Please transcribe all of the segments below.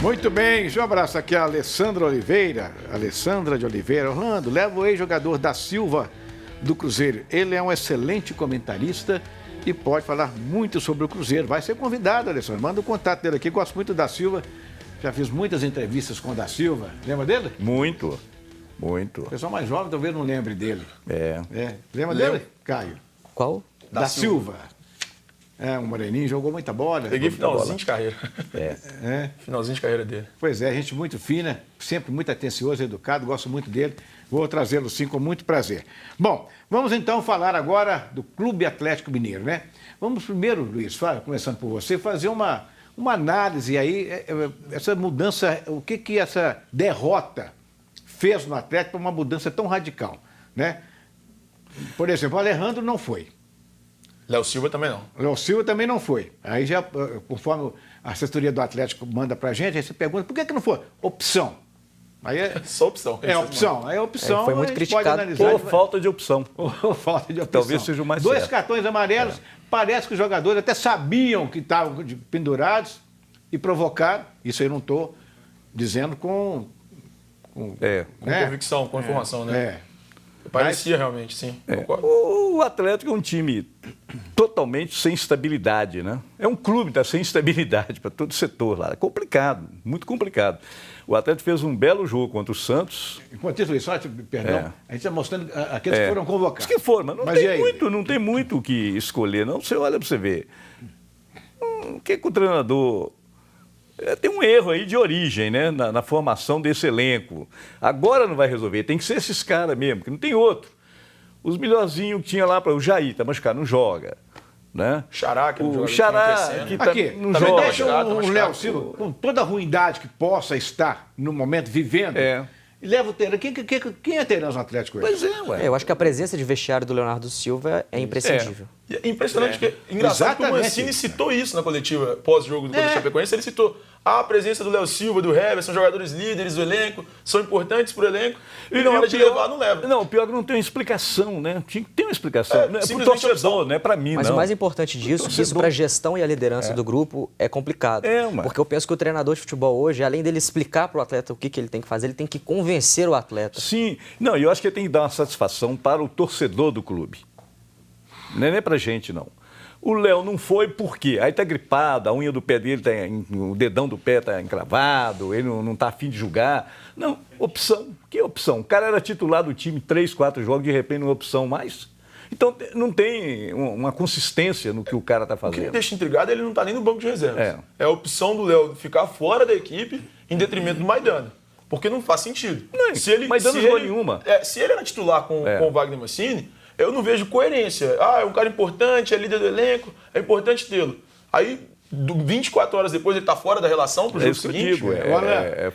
Muito bem, deixa eu abraço aqui a Alessandra de Oliveira. Orlando, leva o ex-jogador da Silva do Cruzeiro. Ele é um excelente comentarista e pode falar muito sobre o Cruzeiro. Vai ser convidado, Alessandra. Manda o contato dele aqui. Gosto muito da Silva. Já fiz muitas entrevistas com o da Silva. Lembra dele? Muito. O pessoal mais jovem talvez não lembre dele. Lembra dele, Caio? Qual? Da Silva. Um moreninho, jogou muita bola. Peguei finalzinho de carreira. Finalzinho de carreira dele. Pois é, gente muito fina, sempre muito atencioso, educado, gosto muito dele. Vou trazê-lo sim com muito prazer. Bom, vamos então falar agora do Clube Atlético Mineiro, né? Vamos primeiro, Luiz, começando por você, fazer uma análise aí, essa mudança, o que essa derrota fez no Atlético para uma mudança tão radical, né? Por exemplo, o Alejandro não foi. Léo Silva também não. Léo Silva também não foi. Aí já, conforme a assessoria do Atlético manda pra gente, aí você pergunta, por que não foi? Opção. Aí só opção. Opção. Aí a opção foi muito criticado pode analisar. Ou falta de opção. Ou falta de opção. Talvez seja o mais 2 certo. cartões amarelos, parece que os jogadores até sabiam que estavam pendurados e provocaram. Isso aí eu não estou dizendo com convicção, com informação, né? Parecia realmente, sim. O Atlético é um time totalmente sem estabilidade, né? É um clube que está sem estabilidade para todo o setor lá. É complicado, muito complicado. O Atlético fez um belo jogo contra o Santos. Enquanto isso, Luiz, perdão, a gente está mostrando aqueles que foram convocados. Os que foram, mas não tem muito o que escolher, não. Você olha para você ver. O que o treinador... Tem um erro aí de origem, né? Na formação desse elenco. Agora não vai resolver, tem que ser esses caras mesmo, que não tem outro. Os melhorzinhos que tinha lá para o Jair, tá machucado, não joga. Né? Xará, que não joga. Não joga. Deixa o Léo Silva, com toda a ruindade que possa estar no momento vivendo, e leva o Terence. Quem é Terence no Atlético hoje? Pois é, ué. Eu acho que a presença de vestiário do Leonardo Silva é imprescindível. É impressionante, que engraçado que o Mancini citou isso na coletiva pós-jogo do Chapecoense. Ele citou a presença do Léo Silva, do Hever, são jogadores líderes do elenco, são importantes para o elenco, e na hora de levar, não leva. Não, o pior é que não tem uma explicação, né? Tinha que ter uma explicação. Não é para o torcedor, não é para mim, Mas não. o mais importante disso, que isso para a gestão e a liderança do grupo é complicado. Porque eu penso que o treinador de futebol hoje, além dele explicar para o atleta o que ele tem que fazer, ele tem que convencer o atleta. Sim. Não, eu acho que ele tem que dar uma satisfação para o torcedor do clube. Não é nem para a gente, não. O Léo não foi por quê? Aí tá gripado, a unha do pé dele, o dedão do pé tá encravado, ele não tá afim de jogar. Não, opção. Que opção? O cara era titular do time 3, 4 jogos, de repente não é opção mais. Então não tem uma consistência no que o cara tá fazendo. O que me deixa intrigado é ele não tá nem no banco de reservas. É a opção do Léo ficar fora da equipe em detrimento do Maidana. Porque não faz sentido. Maidana não jogou nenhuma. Se ele era titular com o Wagner Mancini, eu não vejo coerência. É um cara importante, é líder do elenco, é importante tê-lo. Aí, 24 horas depois, ele está fora da relação para o jogo seguinte.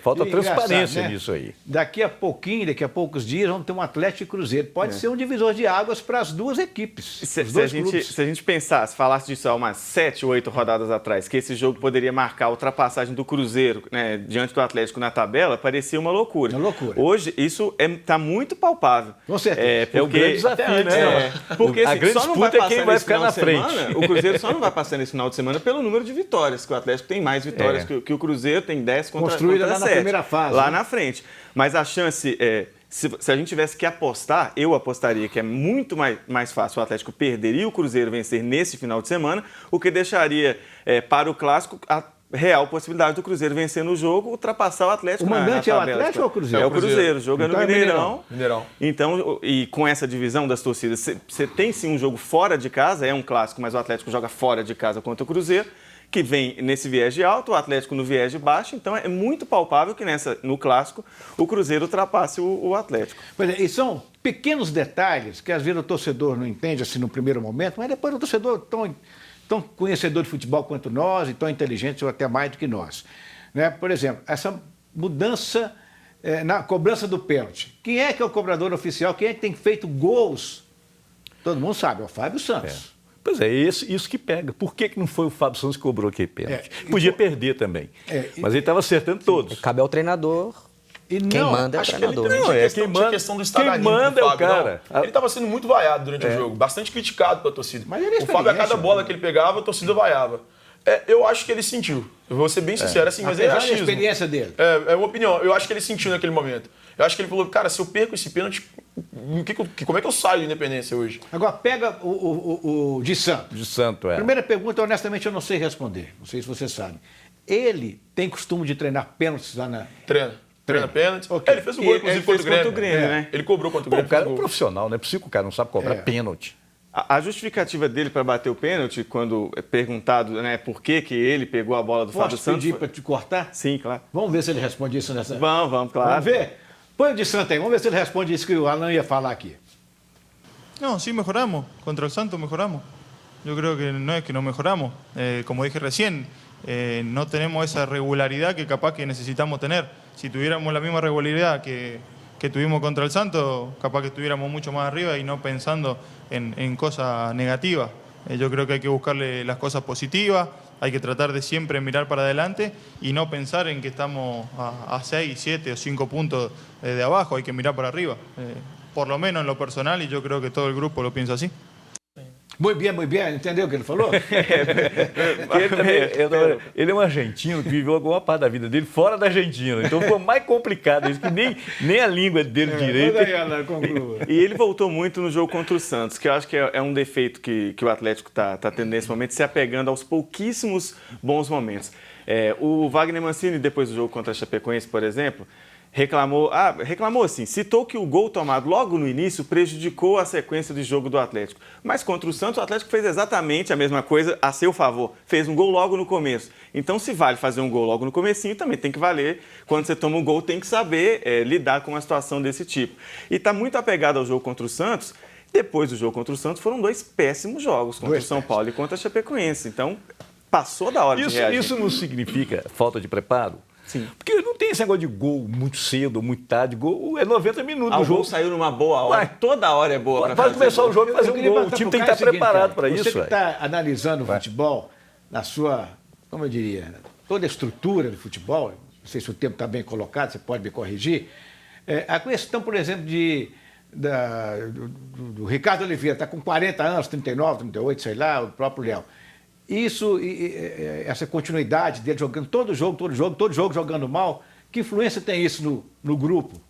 Falta transparência nisso aí. Daqui a poucos dias, vamos ter um Atlético e Cruzeiro. Pode ser um divisor de águas para as duas equipes. Se a gente pensasse, falasse disso há umas 7 ou 8 rodadas atrás, que esse jogo poderia marcar a ultrapassagem do Cruzeiro, né, diante do Atlético na tabela, parecia uma loucura. Hoje, isso está muito palpável. Com certeza. É o grande desafio, né? Porque a grande disputa é quem vai ficar na frente. O Cruzeiro só não vai passar nesse final de semana pelo número de vitórias, que o Atlético tem mais vitórias que o Cruzeiro, tem 10 contra 7. Lá na primeira fase. Lá na frente. Mas a chance, se a gente tivesse que apostar, eu apostaria que é muito mais fácil o Atlético perder e o Cruzeiro vencer nesse final de semana, o que deixaria para o Clássico a real possibilidade do Cruzeiro vencer no jogo, ultrapassar o Atlético na tabela. O mandante é o Atlético ou o Cruzeiro? É o Cruzeiro, joga no Mineirão. Mineirão. Então, e com essa divisão das torcidas, você tem sim um jogo fora de casa, é um clássico, mas o Atlético joga fora de casa contra o Cruzeiro, que vem nesse viés de alto, o Atlético no viés de baixo, então é muito palpável que no clássico o Cruzeiro ultrapasse o Atlético. Pois é, e são pequenos detalhes que às vezes o torcedor não entende assim no primeiro momento, mas depois o torcedor tão conhecedor de futebol quanto nós e tão inteligente ou até mais do que nós. Né? Por exemplo, essa mudança na cobrança do pênalti. Quem é que é o cobrador oficial? Quem é que tem feito gols? Todo mundo sabe, é o Fábio Santos. Pois é, isso que pega. Por que não foi o Fábio Santos que cobrou aquele pênalti? Podia perder também, mas ele estava acertando todos. Cabe ao treinador. Quem manda é o treinador. Tinha questão do estado quem manda é o cara. Ele estava sendo muito vaiado durante o jogo, bastante criticado pela torcida. Mas ele é o Fábio, a cada bola que ele pegava, a torcida vaiava. Eu acho que ele sentiu. Eu vou ser bem sincero, assim, mas é Apesar da achismo. experiência dele. É uma opinião. Eu acho que ele sentiu naquele momento. Eu acho que ele falou, cara, se eu perco esse pênalti, como é que eu saio do Independência hoje? Agora, pega o de Santos. De Santo, Primeira pergunta, honestamente, eu não sei responder. Não sei se você sabe. Ele tem costume de treinar pênaltis lá na... Treina pênalti. Okay. Ele fez o gol, inclusive, contra o Grêmio. né? Ele cobrou contra o Pô, Grêmio. o cara é um profissional, não é possível que o cara não sabe cobrar pênalti. A justificativa dele para bater o pênalti, quando é perguntado, né, por que ele pegou a bola do Fábio Santos... Posso pedir para te cortar? Sim, claro. Vamos ver se ele responde isso nessa... Vamos, claro. Vamos ver? Põe o de Santos aí, vamos ver se ele responde isso que o Alan ia falar aqui. No, sí mejoramos. Contra el Santos mejoramos. Yo creo que no es que no mejoramos. Como dije recién, no tenemos esa regularidad que capaz que necesitamos tener. Si tuviéramos la misma regularidad que tuvimos contra el Santos, capaz que estuviéramos mucho más arriba y no pensando en cosas negativas. Yo creo que hay que buscarle las cosas positivas, hay que tratar de siempre mirar para adelante y no pensar en que estamos a 6, 7 o 5 puntos de abajo, hay que mirar para arriba. Por lo menos en lo personal, y yo creo que todo el grupo lo piensa así. Muito bem, entendeu o que ele falou? Ele é um argentino que viveu alguma parte da vida dele fora da Argentina. Então ficou mais complicado isso, que nem a língua dele direito. E ele voltou muito no jogo contra o Santos, que eu acho que é um defeito que o Atlético está tendo nesse momento, se apegando aos pouquíssimos bons momentos. O Wagner Mancini, depois do jogo contra a Chapecoense, por exemplo, reclamou assim, citou que o gol tomado logo no início prejudicou a sequência de jogo do Atlético. Mas contra o Santos, o Atlético fez exatamente a mesma coisa a seu favor. Fez um gol logo no começo. Então, se vale fazer um gol logo no comecinho, também tem que valer. Quando você toma um gol, tem que saber lidar com uma situação desse tipo. E está muito apegado ao jogo contra o Santos. Depois do jogo contra o Santos, foram 2 péssimos jogos, contra o São Paulo e contra a Chapecoense. Então, passou da hora de reagir. Isso não significa falta de preparo? Sim. Porque não tem esse negócio de gol muito cedo, muito tarde. Gol é 90 minutos do jogo. O gol saiu numa boa hora. Toda hora é boa. Vai começar o jogo e fazer um gol. O time tem que estar preparado para isso. Você que está analisando o futebol na sua, como eu diria, toda a estrutura do futebol, não sei se o tempo está bem colocado, você pode me corrigir. A questão, por exemplo, do Ricardo Oliveira, está com 40 anos, 39, 38, sei lá, o próprio Léo. Isso, essa continuidade dele jogando todo jogo jogando mal, que influência tem isso no grupo?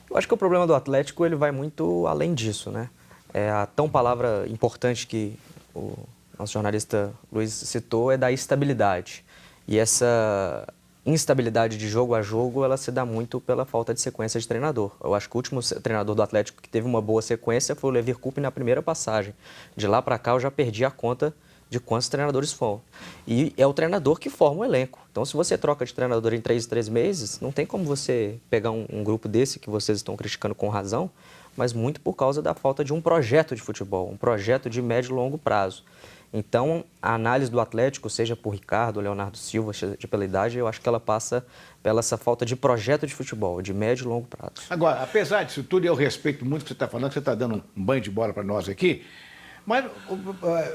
Eu acho que o problema do Atlético ele vai muito além disso, né? A tão palavra importante que o nosso jornalista Luiz citou é da estabilidade. E essa instabilidade de jogo a jogo, ela se dá muito pela falta de sequência de treinador. Eu acho que o último treinador do Atlético que teve uma boa sequência foi o Leverkusen na primeira passagem. De lá para cá eu já perdi a conta de quantos treinadores foram. E é o treinador que forma o elenco. Então, se você troca de treinador em 3 meses, não tem como você pegar um grupo desse que vocês estão criticando com razão, mas muito por causa da falta de um projeto de futebol, um projeto de médio e longo prazo. Então, a análise do Atlético, seja por Ricardo, Leonardo Silva, seja pela idade, eu acho que ela passa pela essa falta de projeto de futebol, de médio e longo prazo. Agora, apesar disso tudo, eu respeito muito o que você está falando, que você está dando um banho de bola para nós aqui, mas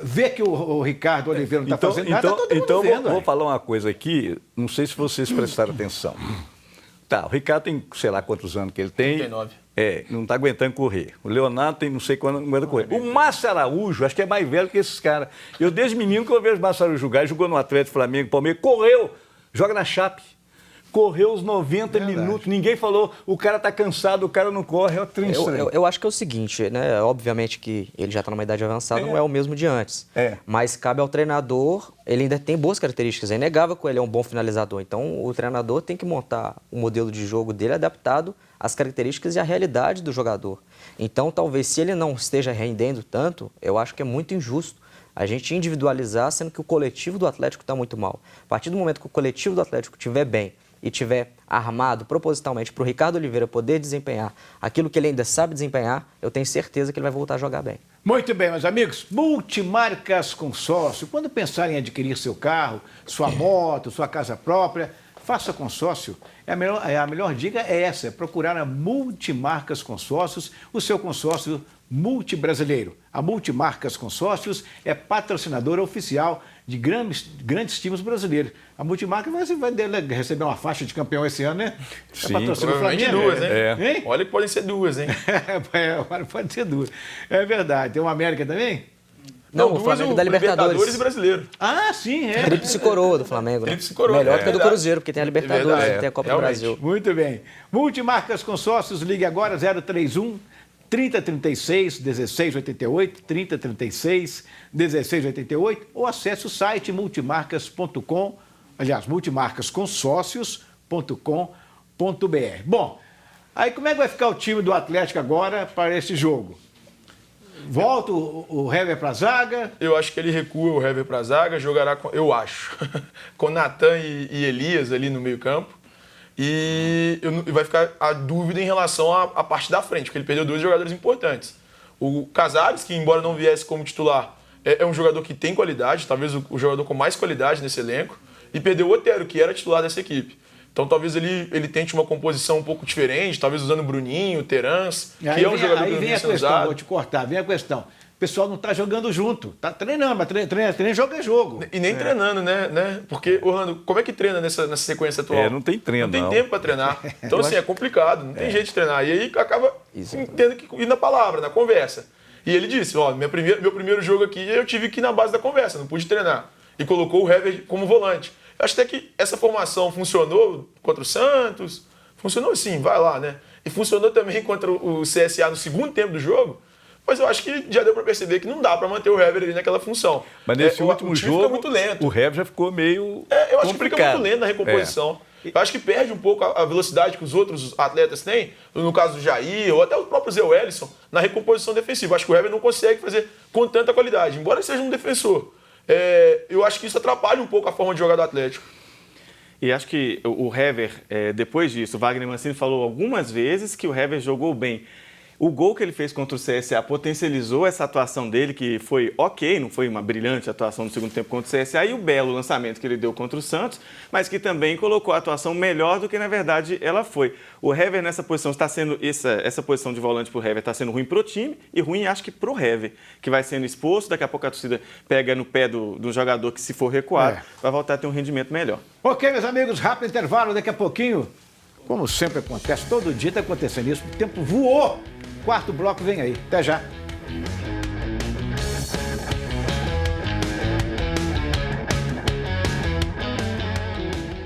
ver que o Ricardo Oliveira não está fazendo nada, todo mundo vendo. Vou falar uma coisa aqui, não sei se vocês prestaram atenção. Tá, o Ricardo tem, sei lá quantos anos que ele tem. 39. Não está aguentando correr. O Leonardo tem não sei quanto aguenta correr. O Márcio Araújo, acho que é mais velho que esses caras. Eu, desde menino, que eu vejo o Márcio Araújo jogar, jogou no Atlético, Flamengo, Palmeiras, correu, joga na Chape. Correu os 90 minutos, ninguém falou, o cara está cansado, o cara não corre, é o triste. Eu acho que é o seguinte, né? Obviamente que ele já está numa idade avançada, não é o mesmo de antes. Mas cabe ao treinador, ele ainda tem boas características, é inegável que ele é um bom finalizador. Então o treinador tem que montar o modelo de jogo dele adaptado às características e à realidade do jogador. Então talvez se ele não esteja rendendo tanto, eu acho que é muito injusto a gente individualizar, sendo que o coletivo do Atlético está muito mal. A partir do momento que o coletivo do Atlético estiver bem, e tiver armado propositalmente para o Ricardo Oliveira poder desempenhar aquilo que ele ainda sabe desempenhar, eu tenho certeza que ele vai voltar a jogar bem. Muito bem, meus amigos. Multimarcas Consórcio. Quando pensar em adquirir seu carro, sua moto, sua casa própria, faça consórcio. A melhor dica é essa, é procurar a Multimarcas Consórcios, o seu consórcio multibrasileiro. A Multimarcas Consórcios é patrocinadora oficial de grandes times brasileiros. A Multimarcas vai receber uma faixa de campeão esse ano, né? Sim, provavelmente duas, hein? Olha que podem ser duas, hein? Pode ser duas. É verdade. Tem uma América também? Não, o Flamengo da Libertadores. E Brasileiro. Ah, sim, é. Tríplice coroa do Flamengo, né? Tríplice coroa, Melhor é do que a do verdade. Cruzeiro, porque tem a Libertadores, verdade, tem a Copa realmente. do Brasil. Muito bem. Multimarcas Consórcios, ligue agora 031 3036 1688, 3036 1688, ou acesse o site multimarcas.com, aliás, multimarcasconsórcios.com.br. Bom, aí como é que vai ficar o time do Atlético agora para esse jogo? Volta o Hever para a zaga? Eu acho que ele recua o Hever para a zaga, jogará com, eu acho, com Natan e Elias ali no meio-campo. E vai ficar a dúvida em relação à parte da frente, porque ele perdeu 2 jogadores importantes. O Casares, que embora não viesse como titular, é um jogador que tem qualidade, talvez o jogador com mais qualidade nesse elenco, e perdeu o Otero, que era titular dessa equipe. Então talvez ele tente uma composição um pouco diferente, talvez usando o Bruninho, o Terans, que é um jogador que não vem a sendo questão, usado. vou te cortar, vem a questão. O pessoal não está jogando junto, está treinando, mas treino, jogo é jogo. E nem treinando, né? Porque, Orlando, como é que treina nessa sequência atual? Não tem treino, não. Não tem tempo para treinar. Então, assim, é complicado, não tem jeito de treinar. E aí acaba tendo que ir na palavra, na conversa. E ele disse, ó, meu primeiro jogo aqui, eu tive que ir na base da conversa, não pude treinar. E colocou o Hever como volante. Eu acho até que essa formação funcionou contra o Santos, funcionou sim, vai lá, né? E funcionou também contra o CSA no segundo tempo do jogo, mas eu acho que já deu para perceber que não dá para manter o Hever ali naquela função. Mas nesse último o time jogo, fica muito lento. o Hever já ficou meio eu acho complicado. que fica muito lento na recomposição. Eu acho que perde um pouco a velocidade que os outros atletas têm, no caso do Jair, ou até o próprio Zé Wellison, na recomposição defensiva. Acho que o Hever não consegue fazer com tanta qualidade, embora ele seja um defensor. Eu acho que isso atrapalha um pouco a forma de jogar do Atlético. E acho que o Hever, depois disso, o Wagner Mancini falou algumas vezes que o Hever jogou bem. O gol que ele fez contra o CSA potencializou essa atuação dele, que foi ok, não foi uma brilhante atuação no segundo tempo contra o CSA, e o belo lançamento que ele deu contra o Santos, mas que também colocou a atuação melhor do que, na verdade, ela foi. O Hever nessa posição está sendo, essa posição de volante para o Hever está sendo ruim para o time e ruim, acho que para o Hever, que vai sendo exposto, daqui a pouco a torcida pega no pé do jogador que, se for recuado, vai voltar a ter um rendimento melhor. Ok, meus amigos, rápido intervalo, daqui a pouquinho, como sempre acontece, todo dia está acontecendo isso, o tempo voou. Quarto bloco vem aí. Até já.